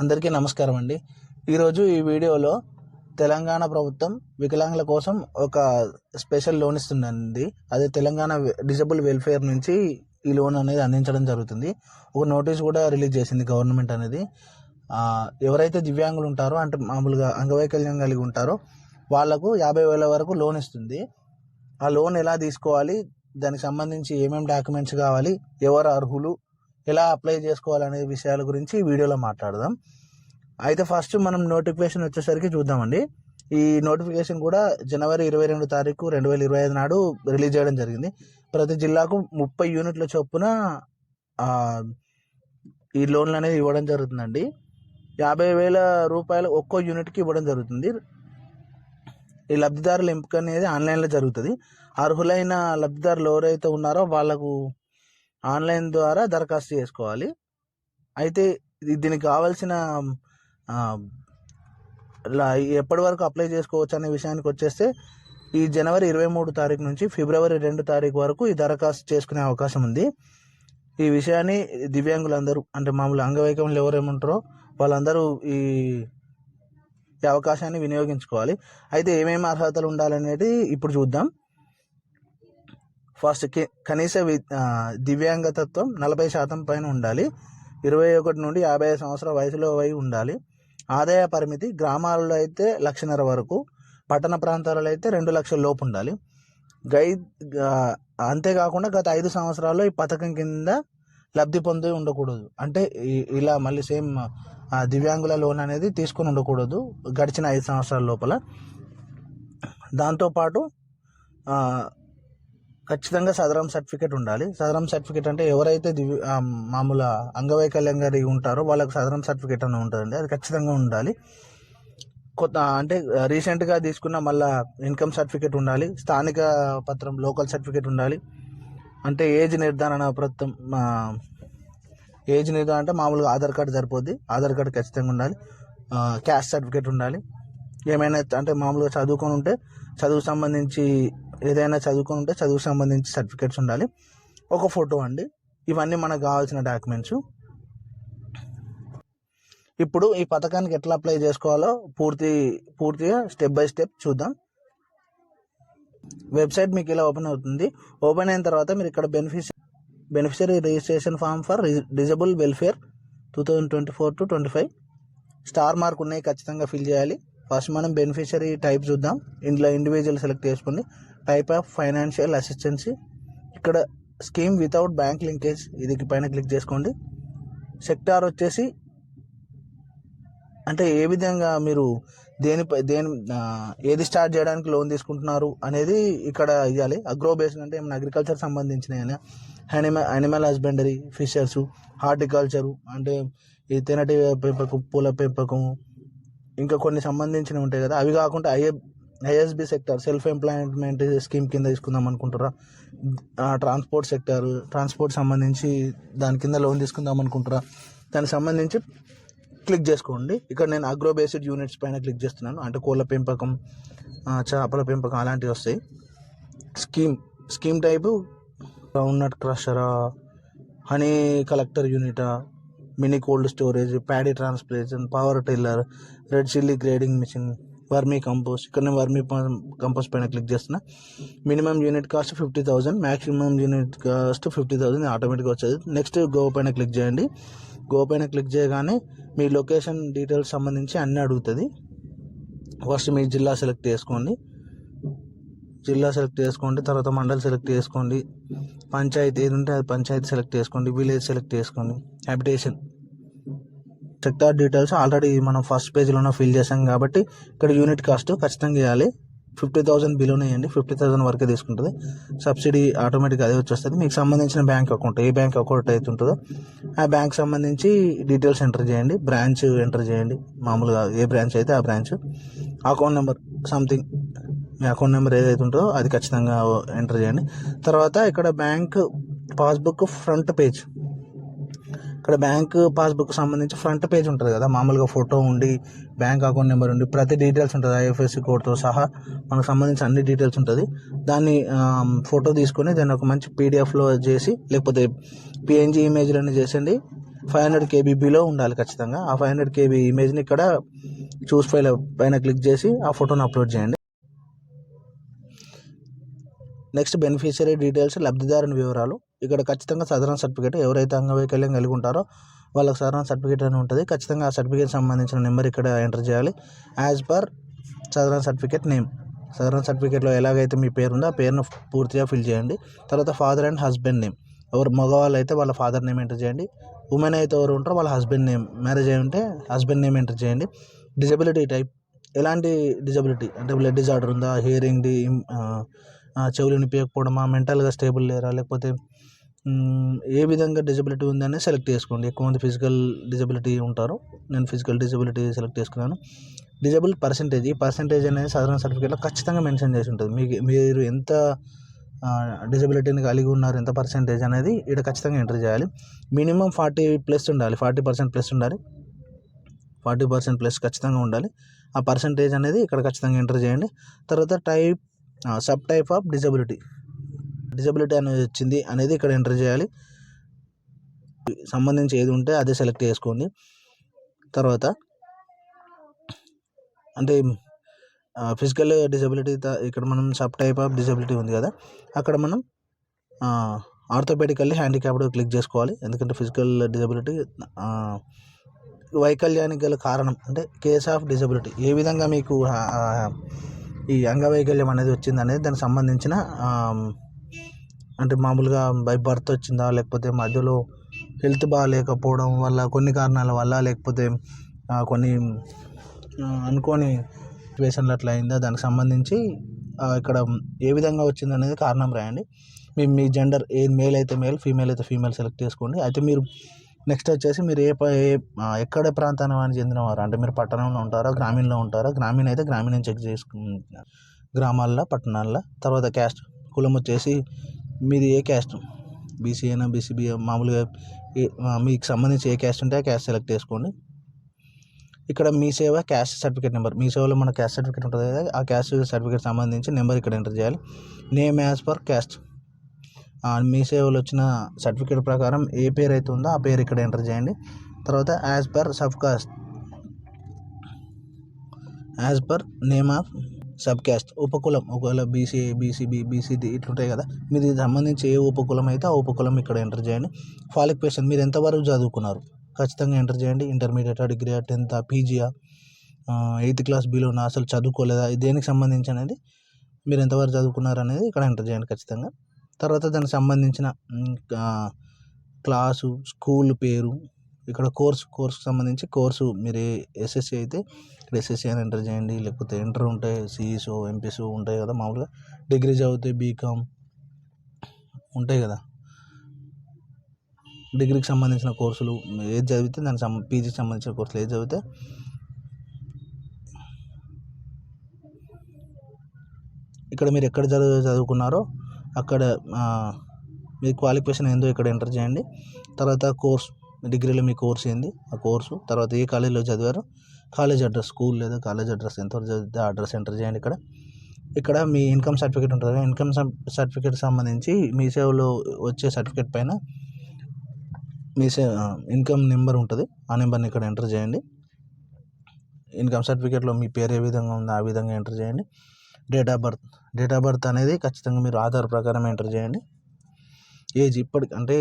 అందరికీ నమస్కారం అండి. ఈరోజు ఈ వీడియోలో తెలంగాణ ప్రభుత్వం వికలాంగుల కోసం ఒక స్పెషల్ లోన్ ఇస్తుందండి. అది తెలంగాణ డిజబుల్ వెల్ఫేర్ నుంచి ఈ లోన్ అనేది అందించడం జరుగుతుంది. ఒక నోటీస్ కూడా రిలీజ్ చేసింది గవర్నమెంట్ అనేది. ఎవరైతే దివ్యాంగులు ఉంటారో అంటే మామూలుగా అంగవైకల్యం కలిగి ఉంటారో వాళ్లకు 50,000 వరకు లోన్ ఇస్తుంది. ఆ లోన్ ఎలా తీసుకోవాలి, దానికి సంబంధించి ఏమేమి డాక్యుమెంట్స్ కావాలి, ఎవరు అర్హులు, ఎలా అప్లై చేసుకోవాలనే విషయాల గురించి ఈ వీడియోలో మాట్లాడదాం. అయితే ఫస్ట్ మనం నోటిఫికేషన్ వచ్చేసరికి చూద్దామండి. ఈ నోటిఫికేషన్ కూడా జనవరి 22 తారీఖు 2025 నాడు రిలీజ్ చేయడం జరిగింది. ప్రతి జిల్లాకు 30 యూనిట్ల చొప్పున ఈ లోన్లు అనేది ఇవ్వడం జరుగుతుందండి. 50,000 రూపాయలు ఒక్కో యూనిట్కి ఇవ్వడం జరుగుతుంది. ఈ లబ్ధిదారుల ఎంపిక అనేది ఆన్లైన్లో జరుగుతుంది. అర్హులైన లబ్ధిదారులు ఎవరైతే ఉన్నారో వాళ్ళకు ఆన్లైన్ ద్వారా దరఖాస్తు చేసుకోవాలి. అయితే దీనికి కావాల్సిన ఎప్పటి వరకు అప్లై చేసుకోవచ్చు అనే విషయానికి వచ్చేస్తే ఈ జనవరి 23 తారీఖు నుంచి ఫిబ్రవరి 2 తారీఖు వరకు ఈ దరఖాస్తు చేసుకునే అవకాశం ఉంది. ఈ విషయాన్ని దివ్యాంగులందరూ అంటే మామూలు అంగవైకల్యం ఎవరేమంటారో వాళ్ళందరూ ఈ అవకాశాన్ని వినియోగించుకోవాలి. అయితే ఏమేమి అర్హతలు ఉండాలనేది ఇప్పుడు చూద్దాం. ఫస్ట్ కనీస దివ్యాంగతత్వం 40% పైన ఉండాలి. 21 నుండి 55 సంవత్సరాల వయసులో ఉండాలి. ఆదాయ పరిమితి గ్రామాలలో అయితే 1,50,000 వరకు, పట్టణ ప్రాంతాలలో అయితే 2 లక్షల లోపు ఉండాలి. అంతేకాకుండా గత 5 సంవత్సరాల్లో ఈ పథకం కింద లబ్ధి పొంది ఉండకూడదు. అంటే ఇలా మళ్ళీ సేమ్ దివ్యాంగుల లోన్ అనేది తీసుకొని ఉండకూడదు గడిచిన 5 సంవత్సరాల లోపల. దాంతోపాటు ఖచ్చితంగా సదరం సర్టిఫికేట్ ఉండాలి. సదరం సర్టిఫికేట్ అంటే ఎవరైతే మామూలు అంగవైకల్యం కలిగి ఉంటారో వాళ్ళకి సదరం సర్టిఫికేట్ అని ఉంటుందండి, అది ఖచ్చితంగా ఉండాలి. కొత్త అంటే రీసెంట్గా తీసుకున్న మళ్ళీ ఇన్కమ్ సర్టిఫికేట్ ఉండాలి. స్థానిక పత్రం లోకల్ సర్టిఫికేట్ ఉండాలి. అంటే ఏజ్ నిర్ధారణ పత్రం, ఏజ్ నిర్ధారణ అంటే మామూలుగా ఆధార్ కార్డు సరిపోద్ది, ఆధార్ కార్డు ఖచ్చితంగా ఉండాలి. క్యాస్ట్ సర్టిఫికేట్ ఉండాలి. ఏమైనా అంటే మామూలుగా చదువుకొని ఉంటే చదువుకు సంబంధించి ఏదైనా చదువుకొని ఉంటే చదువుకు సంబంధించి సర్టిఫికేట్స్ ఉండాలి. ఒక ఫోటో అండి. ఇవన్నీ మనకు కావాల్సిన డాక్యుమెంట్స్. ఇప్పుడు ఈ పథకానికి ఎట్లా అప్లై చేసుకోవాలో పూర్తిగా స్టెప్ బై స్టెప్ చూద్దాం. వెబ్సైట్ మీకు ఇలా ఓపెన్ అవుతుంది. ఓపెన్ అయిన తర్వాత మీరు ఇక్కడ beneficiary registration form for disabled welfare 2024-25 star mark ఉన్నాయి, ఖచ్చితంగా ఫిల్ చేయాలి. ఫస్ట్ మనం బెనిఫిషరీ టైప్ చూద్దాం. ఇందులో ఇండివిజువల్ సెలెక్ట్ చేసుకోండి. టైప్ ఆఫ్ ఫైనాన్షియల్ అసిస్టెన్సీ, ఇక్కడ స్కీమ్ వితౌట్ బ్యాంక్ లింకేజ్, ఇది పైన క్లిక్ చేసుకోండి. సెక్టార్ వచ్చేసి అంటే ఏ విధంగా మీరు ఏది స్టార్ట్ చేయడానికి లోన్ తీసుకుంటున్నారు అనేది ఇక్కడ ఇవ్వాలి. అగ్రో బేస్డ్ అంటే ఏమైనా అగ్రికల్చర్ సంబంధించిన, యానిమల్ హస్బెండరీ, ఫిషర్స్, హార్టికల్చరు అంటే ఈ తేనెటి పెంపకం, పూల పెంపకం, ఇంకా కొన్ని సంబంధించినవి ఉంటాయి కదా, అవి కాకుండా ISB sector self employment scheme కింద తీసుకుందాం అనుకుంటారా, ట్రాన్స్పోర్ట్ సెక్టర్ ట్రాన్స్పోర్ట్ సంబంధించి దాని కింద లోన్ తీసుకుందాం అనుకుంటారా, దానికి సంబంధించి క్లిక్ చేసుకోండి. ఇక్కడ నేను అగ్రో బేస్డ్ యూనిట్స్ పైన క్లిక్ చేస్తున్నాను. అంటే కోళ్ళ పెంపకం, చేపల పెంపకం అలాంటివి వస్తాయి. స్కీమ్ టైపు గ్రౌండ్నట్ క్రషరా, హనీ కలెక్టర్ యూనిటా, mini cold storage, paddy transplantation, power tiller, red chilli grading machine, vermicompost. ఇక్కడ నేను వర్మీ కంపోస్ట్ పైన క్లిక్ చేస్తున్నా. Minimum unit cost 50,000, maximum unit cost 50,000 ఆటోమేటిక్గా వచ్చేది. నెక్స్ట్ గో పైన క్లిక్ చేయండి. గో పైన క్లిక్ చేయగానే మీ లొకేషన్ డీటెయిల్స్ సంబంధించి అన్నీ అడుగుతుంది. ఫస్ట్ మీ జిల్లా సెలెక్ట్ చేసుకోండి. తర్వాత మండల్ సెలెక్ట్ చేసుకోండి. పంచాయతీ ఏది ఉంటే అది పంచాయతీ సెలెక్ట్ చేసుకోండి. విలేజ్ సెలెక్ట్ చేసుకోండి. హ్యాబిటేషన్, సెక్టార్ డీటెయిల్స్ ఆల్రెడీ మనం ఫస్ట్ పేజ్లోనే ఫిల్ చేసాం కాబట్టి ఇక్కడ యూనిట్ కాస్ట్ ఖచ్చితంగా ఇవ్వాలి. 50,000 బిలోనే ఇవ్వండి. 50,000 వరకే తీసుకుంటుంది. సబ్సిడీ ఆటోమేటిక్గా అదే వచ్చేస్తుంది. మీకు సంబంధించిన బ్యాంక్ అకౌంట్, ఏ బ్యాంక్ అకౌంట్ అయితే ఉంటుందో ఆ బ్యాంక్ సంబంధించి డీటెయిల్స్ ఎంటర్ చేయండి. బ్రాంచ్ ఎంటర్ చేయండి. మామూలుగా ఏ బ్రాంచ్ అయితే ఆ బ్రాంచ్, అకౌంట్ నెంబర్ సంథింగ్ మీ అకౌంట్ నెంబర్ ఏదైతే ఉంటుందో అది ఖచ్చితంగా ఎంటర్ చేయండి. తర్వాత ఇక్కడ బ్యాంక్ పాస్బుక్ ఫ్రంట్ పేజ్, ఇక్కడ బ్యాంక్ పాస్బుక్ సంబంధించి ఫ్రంట్ పేజ్ ఉంటుంది కదా, మామూలుగా ఫోటో ఉండి బ్యాంక్ అకౌంట్ నెంబర్ ఉండి ప్రతి డీటెయిల్స్ ఉంటుంది, ఐఎఫ్ఎస్సి కోడ్తో సహా మనకు సంబంధించి అన్ని డీటెయిల్స్ ఉంటుంది. దాన్ని ఫోటో తీసుకొని దాన్ని ఒక మంచి పీడిఎఫ్లో చేసి లేకపోతే పిఎన్జీ ఇమేజ్లన్నీ చేసండి. 500 KB బిలో ఉండాలి ఖచ్చితంగా. ఆ 500 KB ఇమేజ్ని ఇక్కడ చూస్ ఫైల్ పైన క్లిక్ చేసి ఆ ఫోటోని అప్లోడ్ చేయండి. నెక్స్ట్ బెనిఫిషియరీ డీటెయిల్స్, లబ్ధిదారుని వివరాలు. ఇక్కడ ఖచ్చితంగా సదరన్ సర్టిఫికేట్, ఎవరైతే అంగవైకల్యం కలిగి ఉంటారో వాళ్ళకి సదరన్ సర్టిఫికేట్ అని ఉంటుంది. ఖచ్చితంగా ఆ సర్టిఫికేట్ సంబంధించిన నెంబర్ ఇక్కడ ఎంటర్ చేయాలి. As per southern certificate name, southern సర్టిఫికేట్లో ఎలాగైతే మీ పేరు ఉందో ఆ పేరును పూర్తిగా ఫిల్ చేయండి. తర్వాత ఫాదర్ అండ్ హస్బెండ్ నేమ్, ఎవరు మగవాళ్ళు అయితే వాళ్ళ ఫాదర్ నేమ్ ఎంటర్ చేయండి. ఉమెన్ అయితే ఎవరు ఉంటారో వాళ్ళ హస్బెండ్ నేమ్, మ్యారేజ్ అయి ఉంటే హస్బెండ్ నేమ్ ఎంటర్ చేయండి. డిజబిలిటీ టైప్, ఎలాంటి డిజబిలిటీ అంటే బ్లడ్ డిజార్డర్ ఉందా, హియరింగ్ చెవులు వినిపించకపోవడమా, మెంటల్గా స్టేబుల్ లేరా, లేకపోతే ఏ విధంగా డిజబిలిటీ ఉందని సెలెక్ట్ చేసుకోండి. ఎక్కువ మంది ఫిజికల్ డిజబిలిటీ ఉంటారు, నేను ఫిజికల్ డిజబిలిటీ సెలెక్ట్ చేసుకున్నాను. డిజబుల్ పర్సంటేజ్, ఈ పర్సంటేజ్ అనేది సాధారణ సర్టిఫికేట్లో ఖచ్చితంగా మెన్షన్ చేసి ఉంటుంది. మీరు ఎంత డిజబిలిటీని కలిగి ఉన్నారు, ఎంత పర్సంటేజ్ అనేది ఇక్కడ ఖచ్చితంగా ఎంటర్ చేయాలి. మినిమం 40+ ఉండాలి, 40% ఉండాలి, 40% ఖచ్చితంగా ఉండాలి. ఆ పర్సంటేజ్ అనేది ఇక్కడ ఖచ్చితంగా ఎంటర్ చేయండి. తర్వాత type, sub type of disability అనేది వచ్చింది అనేది ఇక్కడ ఎంటర్ చేయాలి. సంబంధించి ఏది ఉంటే అదే సెలెక్ట్ చేసుకోండి. తర్వాత అంటే ఫిజికల్ డిజబిలిటీ ఇక్కడ మనం సబ్ టైప్ ఆఫ్ డిజబిలిటీ ఉంది కదా, అక్కడ మనం ఆర్థోపెడికల్లీ హ్యాండిక్యాప్డ్ క్లిక్ చేసుకోవాలి. ఎందుకంటే ఫిజికల్ డిజబిలిటీ వైకల్యానికి గల కారణం అంటే కేస్ ఆఫ్ డిజబిలిటీ, ఏ విధంగా మీకు ఈ అంగవైకల్యం అనేది వచ్చింది అనేది దానికి సంబంధించిన అంటే మామూలుగా బై బర్త్ వచ్చిందా, లేకపోతే మధ్యలో హెల్త్ బాగాలేకపోవడం వల్ల, కొన్ని కారణాల వల్ల, లేకపోతే కొన్ని అనుకోని సిచ్యువేషన్లు అట్లా అయిందా, దానికి సంబంధించి ఇక్కడ ఏ విధంగా వచ్చింది అనేది కారణం రాయండి. మీ జెండర్, ఏ మేల్ అయితే మేల్, ఫీమేల్ అయితే ఫీమేల్ సెలెక్ట్ చేసుకోండి. అయితే మీరు నెక్స్ట్ వచ్చేసి మీరు ఎక్కడ ప్రాంతానికి చెందినవారు, అంటే మీరు పట్టణంలో ఉంటారా, గ్రామీణలో ఉంటారా, గ్రామీణ అయితే గ్రామీణ చెక్ చేసుకుంటున్నా, గ్రామాల్లో, పట్టణాల్లో. తర్వాత క్యాస్ట్, కులం వచ్చేసి మీది ఏ క్యాస్ట్, బీసీ అయినా బీసీబీ, మామూలుగా మీకు సంబంధించి ఏ క్యాస్ట్ ఉంటే ఆ క్యాస్ట్ సెలెక్ట్ చేసుకోండి. ఇక్కడ మీ సేవ క్యాస్ట్ సర్టిఫికేట్ నెంబర్, మీ సేవలో మన క్యాస్ట్ సర్టిఫికేట్ ఉంటుంది కదా, ఆ క్యాస్ట్ సర్టిఫికేట్ సంబంధించి నెంబర్ ఇక్కడ ఎంటర్ చేయాలి. నేమ్ యాజ్ పర్ క్యాస్ట్, మీ సేవలో వచ్చిన సర్టిఫికేట్ ప్రకారం ఏ పేరు అయితే ఉందో ఆ పేరు ఇక్కడ ఎంటర్ చేయండి. తర్వాత as per sub caste, as per name of sub caste, ఉపకులం, ఒకవేళ బీసీ, బీసీబీ, బీసీడీ ఇట్లుంటాయి కదా, మీరు సంబంధించి ఏ ఉపకులం అయితే ఆ ఉపకులం ఇక్కడ ఎంటర్ చేయండి. క్వాలిఫికేషన్, మీరు ఎంతవరకు చదువుకున్నారు ఖచ్చితంగా ఎంటర్ చేయండి. ఇంటర్మీడియట్, డిగ్రీ, 10th, పీజీయా, 8th క్లాస్ బిలోనా, అసలు చదువుకోలేదా, దేనికి సంబంధించి అనేది మీరు ఎంతవరకు చదువుకున్నారు అనేది ఇక్కడ ఎంటర్ చేయండి ఖచ్చితంగా. తర్వాత దానికి సంబంధించిన క్లాసు, స్కూల్ పేరు, ఇక్కడ కోర్సుకు సంబంధించి కోర్సు, మీరు ఎస్ఎస్సి అయితే ఇక్కడ ఎస్ఎస్సి అని ఎంటర్ చేయండి. లేకపోతే ఇంటర్ ఉంటే సిఈసో, ఎంపీసో ఉంటాయి కదా, మామూలుగా డిగ్రీ చదివితే బీకామ్ ఉంటాయి కదా, డిగ్రీకి సంబంధించిన కోర్సులు ఏది చదివితే దానికి పీజీకి సంబంధించిన కోర్సులు ఏది చదివితే ఇక్కడ మీరు ఎక్కడ చదువుకున్నారో అక్కడ మీ క్వాలిఫికేషన్ ఏందో ఇక్కడ ఎంటర్ చేయండి. తర్వాత కోర్సు, డిగ్రీలో మీ కోర్స్ ఏంది ఆ కోర్సు, తర్వాత ఏ కాలేజీలో చదివారో కాలేజ్ అడ్రస్, స్కూల్ లేదా కాలేజ్ అడ్రస్ ఎంతవరకు చదివితే ఆ అడ్రస్ ఎంటర్ చేయండి. ఇక్కడ మీ ఇన్కమ్ సర్టిఫికేట్ ఉంటుంది కదా, ఇన్కమ్ సర్టిఫికేట్ సంబంధించి మీ సేవలో వచ్చే సర్టిఫికేట్ పైన మీ ఇన్కమ్ నెంబర్ ఉంటుంది, ఆ నెంబర్ని ఇక్కడ ఎంటర్ చేయండి. ఇన్కమ్ సర్టిఫికేట్లో మీ పేరు ఏ విధంగా ఉందో ఆ విధంగా ఎంటర్ చేయండి. డేట్ ఆఫ్ బర్త్ అనేది ఖచ్చితంగా మీరు ఆధార్ ప్రకారం ఎంటర్ చేయండి. ఏజ్, అంటే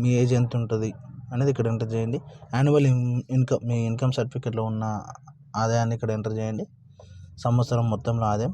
మీ ఏజ్ ఎంత ఉంటుంది అనేది ఇక్కడ ఎంటర్ చేయండి. యాన్యువల్ ఇన్కమ్, మీ ఇన్కమ్ సర్టిఫికేట్లో ఉన్న ఆదాయాన్ని ఇక్కడ ఎంటర్ చేయండి, సంవత్సరం మొత్తంలో ఆదాయం.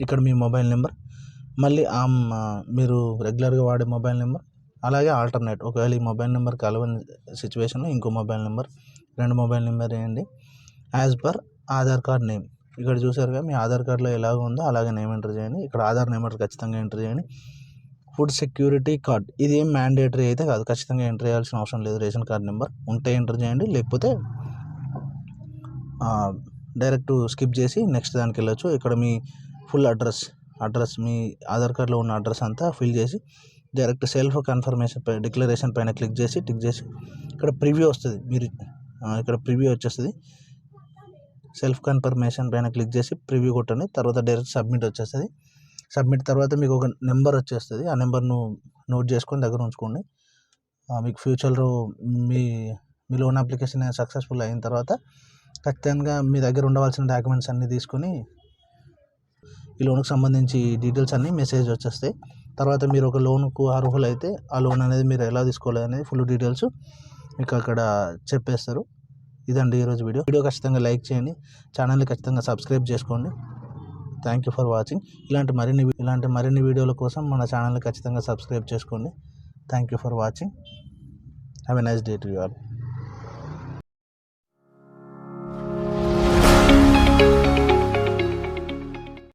ఇక్కడ మీ మొబైల్ నెంబర్, మళ్ళీ మీరు రెగ్యులర్గా వాడే మొబైల్ నెంబర్, అలాగే ఆల్టర్నేట్, ఒకవేళ ఈ మొబైల్ నెంబర్ కలవని సిచ్యువేషన్లో ఇంకో మొబైల్ నెంబర్, 2 మొబైల్ నెంబర్ వేయండి. As per Aadhaar card name, ఇక్కడ చూసారుగా మీ ఆధార్ కార్డులో ఎలాగ ఉందో అలాగే నేమ్ ఎంటర్ చేయండి. ఇక్కడ ఆధార్ నెంబర్ ఖచ్చితంగా ఎంటర్ చేయండి. ఫుడ్ సెక్యూరిటీ కార్డ్, ఇది ఏం మ్యాండేటరీ అయితే కాదు, ఖచ్చితంగా ఎంటర్ చేయాల్సిన అవసరం లేదు. రేషన్ కార్డ్ నెంబర్ ఉంటే ఎంటర్ చేయండి, లేకపోతే డైరెక్ట్ స్కిప్ చేసి నెక్స్ట్ దానికి వెళ్ళొచ్చు. ఇక్కడ మీ ఫుల్ అడ్రస్, మీ ఆధార్ కార్డులో ఉన్న అడ్రస్ అంతా ఫిల్ చేసి డైరెక్ట్ సెల్ఫ్ కన్ఫర్మేషన్ డిక్లరేషన్ పైన టిక్ చేసి ఇక్కడ ప్రివ్యూ వస్తుంది. మీరు ఇక్కడ ప్రివ్యూ వచ్చేస్తుంది, సెల్ఫ్ కన్ఫర్మేషన్ పైన క్లిక్ చేసి ప్రివ్యూ కొట్టండి. తర్వాత డైరెక్ట్ సబ్మిట్ వచ్చేస్తుంది. సబ్మిట్ తర్వాత మీకు ఒక నెంబర్ వచ్చేస్తుంది, ఆ నెంబర్ను నోట్ చేసుకొని దగ్గర ఉంచుకోండి. మీకు ఫ్యూచర్లో మీ మీ లోన్ అప్లికేషన్ సక్సెస్ఫుల్ అయిన తర్వాత ఖచ్చితంగా మీ దగ్గర ఉండవలసిన డాక్యుమెంట్స్ అన్నీ తీసుకొని ఈ లోన్కి సంబంధించి డీటెయిల్స్ అన్నీ మెసేజ్ వచ్చేస్తాయి. తర్వాత మీరు ఒక లోన్కు అర్హులైతే ఆ లోన్ అనేది మీరు ఎలా తీసుకోవాలి అనేది ఫుల్ డీటెయిల్స్ మీకు అక్కడ చెప్పేస్తారు. ఇదండి ఈరోజు వీడియో ఖచ్చితంగా లైక్ చేయండి, ఛానల్ని ఖచ్చితంగా సబ్స్క్రైబ్ చేసుకోండి. Thank you for watching. ఇలాంటి మరిన్ని వీడియోల కోసం మన ఛానల్ని ఖచ్చితంగా సబ్స్క్రైబ్ చేసుకోండి. Thank you for watching. Have a nice day to you all.